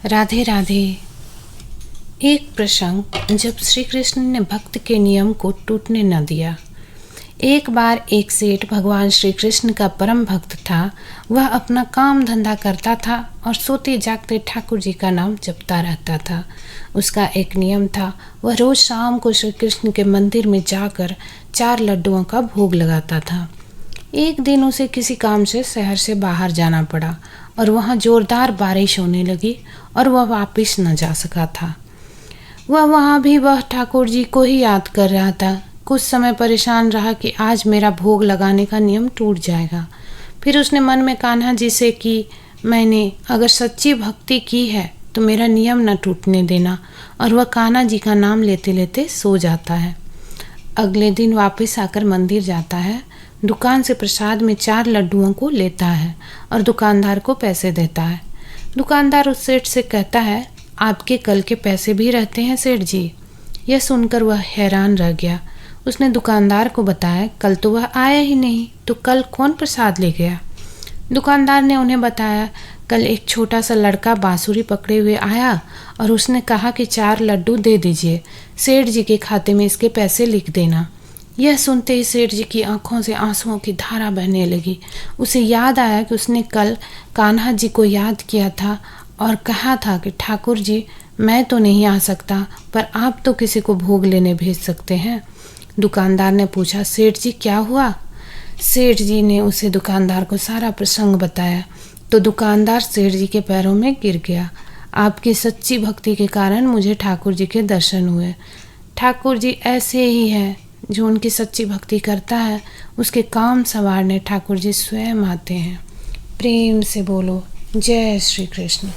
राधे राधे। एक प्रसंग जब श्री कृष्ण ने भक्त के नियम को टूटने न दिया। एक बार एक सेठ भगवान श्री कृष्ण का परम भक्त था। वह अपना काम धंधा करता था और सोते जागते ठाकुर जी का नाम जपता रहता था। उसका एक नियम था, वह रोज शाम को श्री कृष्ण के मंदिर में जाकर 4 लड्डुओं का भोग लगाता था। एक दिन उसे किसी काम से शहर से बाहर जाना पड़ा और वहाँ जोरदार बारिश होने लगी और वह वापस न जा सका था। वहाँ भी वह ठाकुर जी को ही याद कर रहा था। कुछ समय परेशान रहा कि आज मेरा भोग लगाने का नियम टूट जाएगा। फिर उसने मन में कान्हा जी से कि मैंने अगर सच्ची भक्ति की है तो मेरा नियम न टूटने देना, और वह कान्हा जी का नाम लेते लेते सो जाता है। अगले दिन वापस आकर मंदिर जाता है। दुकान से प्रसाद में 4 लड्डुओं को लेता है और दुकानदार को पैसे देता है। दुकानदार उस सेठ से कहता है, आपके कल के पैसे भी रहते हैं सेठ जी। यह सुनकर वह हैरान रह गया। उसने दुकानदार को बताया, कल तो वह आया ही नहीं, तो कल कौन प्रसाद ले गया। दुकानदार ने उन्हें बताया, कल एक छोटा सा लड़का बांसुरी पकड़े हुए आया और उसने कहा कि 4 लड्डू दे दीजिए, सेठ जी के खाते में इसके पैसे लिख देना। यह सुनते ही सेठ जी की आंखों से आंसुओं की धारा बहने लगी। उसे याद आया कि उसने कल कान्हा जी को याद किया था और कहा था कि ठाकुर जी, मैं तो नहीं आ सकता, पर आप तो किसी को भोग लेने भेज सकते हैं। दुकानदार ने पूछा, सेठ जी क्या हुआ। सेठ जी ने उसे दुकानदार को सारा प्रसंग बताया तो दुकानदार सेठ जी के पैरों में गिर गया। आपकी सच्ची भक्ति के कारण मुझे ठाकुर जी के दर्शन हुए। ठाकुर जी ऐसे ही हैं, जो उनकी सच्ची भक्ति करता है उसके काम संवारने ठाकुर जी स्वयं आते हैं। प्रेम से बोलो जय श्री कृष्ण।